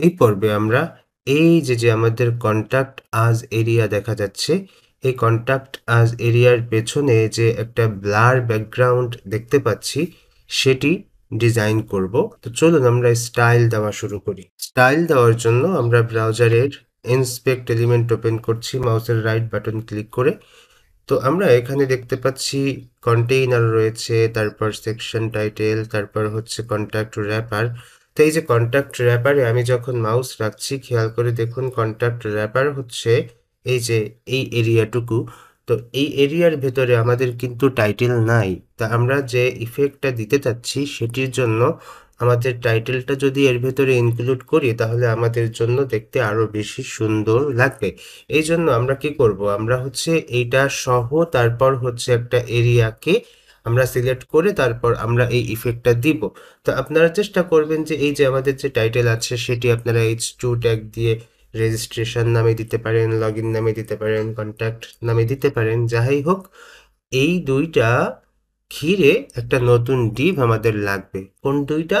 এই পর্বে আমরা এই যে আমাদের কন্টাক্ট আস এরিয়া দেখা যাচ্ছে, এই কন্টাক্ট আস এরিয়ার পেছনে যে একটা ব্লার ব্যাকগ্রাউন্ড দেখতে পাচ্ছি সেটি ডিজাইন করব। তো চলুন আমরা স্টাইল দেওয়া শুরু করি। স্টাইল দেওয়ার জন্য আমরা ব্রাউজারের ইন্সপেক্ট এলিমেন্ট ওপেন করছি মাউসের রাইট বাটন ক্লিক করে। তো আমরা এখানে দেখতে পাচ্ছি কন্টেইনার রয়েছে, তারপর সেকশন টাইটেল, তারপর হচ্ছে কন্ট্যাক্ট র্যাপার। তো এই যে কন্ট্যাক্ট র্যাপারে আমি যখন মাউস রাখছি খেয়াল করে দেখুন কন্ট্যাক্ট র্যাপার হচ্ছে এই যে এই এরিয়াটুকু। তো এই এরিয়ার ভেতরে আমাদের কিন্তু টাইটেল নাই। তা আমরা যে ইফেক্টটা দিতে চাচ্ছি সেটির জন্য আমাদের টাইটেলটা যদি এর ভেতরে ইনক্লুড করি তাহলে আমাদের জন্য দেখতে আরো বেশি সুন্দর লাগবে। এই জন্য আমরা কি করব, আমরা হচ্ছে এইটা সহ তারপর হচ্ছে একটা এরিয়াকে আমরা সিলেক্ট করে তারপর আমরা এই ইফেক্টটা দিব। তো আপনারা চেষ্টা করবেন যে এই যে আমাদের যে টাইটেল আছে সেটি আপনারা h2 ট্যাগ দিয়ে রেজিস্ট্রেশন নামে দিতে পারেন, লগ ইন নামে দিতে পারেন, কন্ট্যাক্ট নামে দিতে পারেন, যাই হোক এই দুইটা ঘিরে একটা নতুন ডিভ আমাদের লাগবে। কোন দুইটা?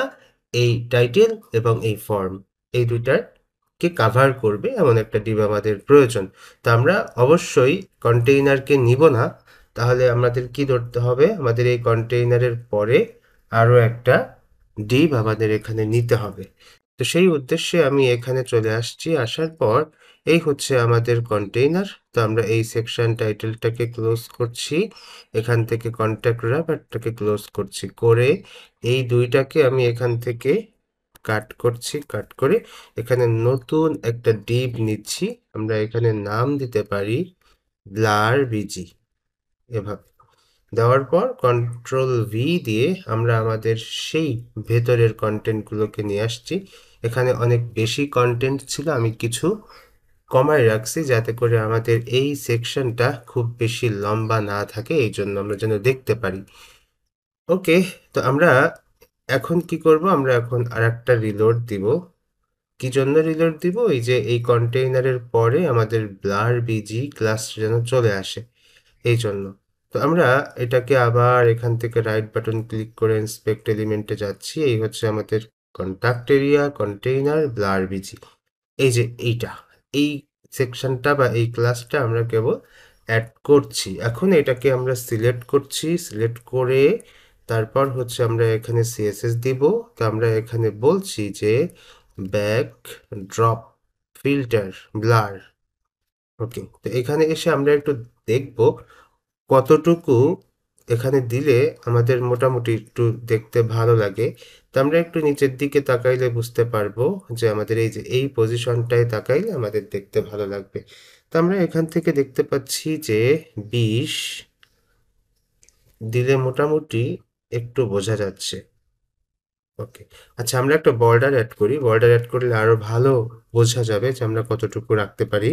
এই টাইটেল এবং এই ফর্ম, এই দুইটার কে কাভার করবে এমন একটা ডিভ আমাদের প্রয়োজন। তো আমরা অবশ্যই কন্টেইনারকে নিব না, তাহলে আমাদের কি ধরতে হবে, আমাদের এই কন্টেইনারের পরে আরও একটা ডিভ আমাদের এখানে নিতে হবে। তো সেই উদ্দেশ্যে আমি এখানে চলে আসছি, আসার পর এই হচ্ছে আমাদের কন্টেইনার। তো আমরা এই সেকশন টাইটেলটাকে ক্লোজ করছি, এখান থেকে কন্ট্যাক্ট র্যাপারটাকে ক্লোজ করছি, করে এই দুইটাকে আমি এখান থেকে কাট করছি, কাট করে এখানে নতুন একটা ডিভ নিচ্ছি। আমরা এখানে নাম দিতে পারি ব্লার বিজি। এভাবে দেওয়ার পর কন্ট্রোল ভি দিয়ে আমরা আমাদের সেই ভেতরের কন্টেন্টগুলোকে নিয়ে আসছি। এখানে অনেক বেশি কন্টেন্ট ছিল, আমি কিছু কমায় রাখছি যাতে করে আমাদের এই সেকশনটা খুব বেশি লম্বা না থাকে, এই জন্য আমরা যেন দেখতে পারি। ওকে, তো আমরা এখন কি করব, আমরা এখন আর একটা রিলোড দিব। কি জন্য রিলোড দিব? এই যে এই কন্টেইনারের পরে আমাদের ব্লার বিজি ক্লাস যেন চলে আসে, এই জন্য। তো আমরা এটাকে আবার এখান থেকে রাইট বাটন ক্লিক করে ইন্সপেক্ট এলিমেন্টে যাচ্ছি। এই হচ্ছে আমাদের contact area, container, blur busy. এই যে এইটা, এই সেকশনটা বা এই ক্লাসটা আমরা কেবল অ্যাড করছি। এখন এটাকে আমরা সিলেক্ট করছি, সিলেক্ট করে তারপর হচ্ছে আমরা এখানে সিএসএস দিব। তো আমরা এখানে বলছি যে ব্যাক ড্রপ ফিল্টার ব্লার। ওকে, তো এখানে এসে আমরা একটু দেখব কতটুকু এখানে দিলে আমাদের মোটামুটি একটু দেখতে ভালো লাগে। তো আমরা একটু নিচের দিকে তাকাইলে বুঝতে পারবো যে আমাদের এই যে এই পজিশনটায় তাকাইলে আমাদের দেখতে ভালো লাগবে। তো আমরা এখান থেকে দেখতে পাচ্ছি যে 20 দিলে মোটামুটি একটু বোঝা যাচ্ছে। ওকে, আচ্ছা আমরা একটা বর্ডার অ্যাড করি, বর্ডার অ্যাড করলে আরো ভালো বোঝা যাবে যে আমরা কতটুকু রাখতে পারি।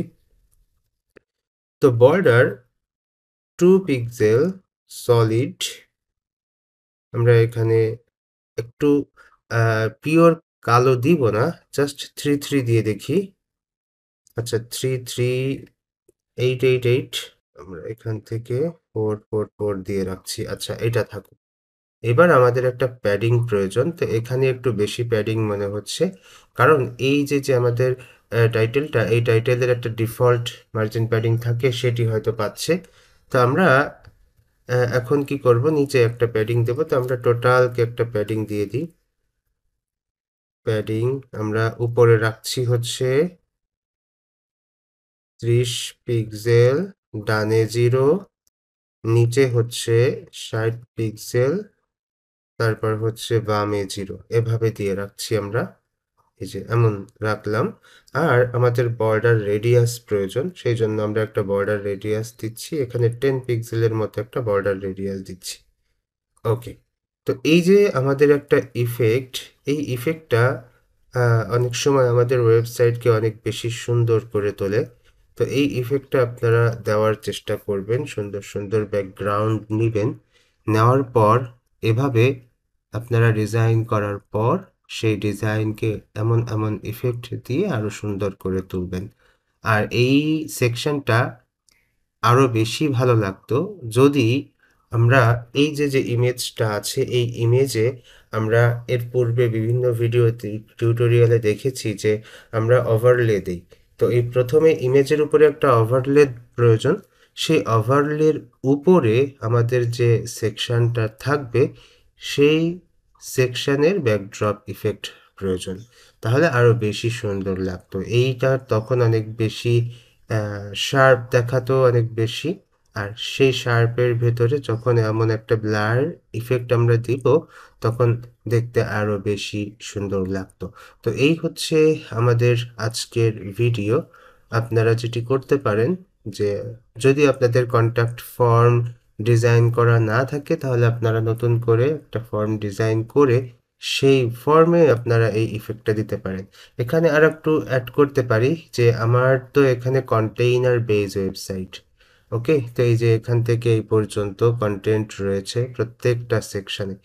তো বর্ডার 2 পিক্সেল সলিড, আমরা এখানে একটু পিওর কালো দিব না, জাস্ট 3 দিয়ে দেখি। আচ্ছা 33888 আমরা এখান থেকে 444 দিয়ে রাখছি। আচ্ছা এটা থাকুক। এবার আমাদের একটা প্যাডিং প্রয়োজন। তো এখানে একটু বেশি প্যাডিং মনে হচ্ছে, কারণ এই যে আমাদের টাইটেলটা, এই টাইটেলের একটা ডিফল্ট মার্জিন প্যাডিং থাকে, সেটি হয়তো পাচ্ছে। তো আমরা এখন কি করব, নিচে একটা প্যাডিং দেবো। তো আমরা টোটালকে একটা প্যাডিং দিয়ে দিই। প্যাডিং আমরা উপরে রাখছি হচ্ছে 30 পিক্সেল, ডানে 0, নিচে হচ্ছে 60 পিক্সেল, তারপর হচ্ছে বামে 0, এভাবে দিয়ে রাখছি আমরা। এই যে এমন রাখলাম। আর আমাদের বর্ডার রেডিয়াস প্রয়োজন, সেই জন্য আমরা একটা বর্ডার রেডিয়াস দিচ্ছি, এখানে 10 পিক্সেলের মতো একটা বর্ডার রেডিয়াস দিচ্ছি। ওকে, তো এই যে আমাদের একটা ইফেক্ট, এই ইফেক্টটা অনেক সময় আমাদের ওয়েবসাইটকে অনেক বেশি সুন্দর করে তোলে। তো এই ইফেক্টটা আপনারা দেওয়ার চেষ্টা করবেন, সুন্দর সুন্দর ব্যাকগ্রাউন্ড নেবেন, নেওয়ার পর এভাবে আপনারা ডিজাইন করার পর সেই ডিজাইনকে এমন এমন ইফেক্ট দিয়ে আরো সুন্দর করে তুলবেন। আর এই সেকশনটা আরো বেশি ভালো লাগতো যদি আমরা এই যে ইমেজটা আছে এই ইমেজে আমরা এর পূর্বে বিভিন্ন ভিডিওতে টিউটোরিয়ালে দেখেছি যে আমরা ওভারলে দেই। তো এই প্রথমে ইমেজের উপরে একটা ওভারলে প্রয়োজন। সেই ওভারলের উপরে আমাদের যে সেকশনটা থাকবে সেই সেকশনের ব্যাকড্রপ ইফেক্ট প্রয়োজন। তাহলে আরো বেশি সুন্দর লাগতো। এইটা তখন অনেক বেশি শার্প দেখাতো, অনেক বেশি। আর সেই শার্পের ভেতরে যখন এমন একটা ব্লার ইফেক্ট আমরা দিব তখন দেখতে আরো বেশি সুন্দর লাগতো। তো এই হচ্ছে আমাদের আজকের ভিডিও। আপনারা যেটি করতে পারেন যে যদি আপনাদের কন্টাক্ট ফর্ম ডিজাইন করা না থাকে তাহলে আপনারা নতুন করে একটা ফর্ম ডিজাইন করে সেই ফর্মে আপনারা এই ইফেক্টটা দিতে পারেন। এখানে আর একটু অ্যাড করতে পারি যে আমার তো এখানে কন্টেইনার বেজ ওয়েবসাইট। ওকে, তো এই যে এখান থেকে এই পর্যন্ত কন্টেন্ট রয়েছে প্রত্যেকটা সেকশনে।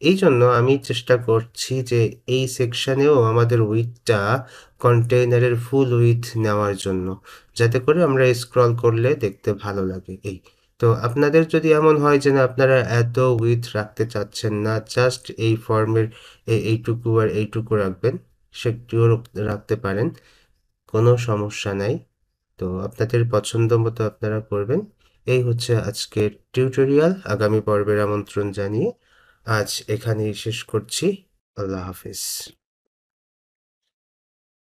এই জন্য আমি চেষ্টা করছি যে এই সেকশনেও আমাদের উইথটা কন্টেইনারের ফুল উইথ নেওয়ার জন্য, যাতে করে আমরা স্ক্রল করলে দেখতে ভালো লাগে। এই তো আপনাদের যদি এমন হয় যে না আপনারা এত উইথ রাখতে চাচ্ছেন না, জাস্ট এই ফর্মের এইটুকু আর এইটুকু রাখবেন, সেটিও রাখতে পারেন, কোনো সমস্যা নাই। তো আপনাদের পছন্দ মতো আপনারা করবেন। এই হচ্ছে আজকের টিউটোরিয়াল। আগামী পর্বের আমন্ত্রণ জানিয়ে আজ এখানেই শেষ করছি। আল্লাহ হাফিজ।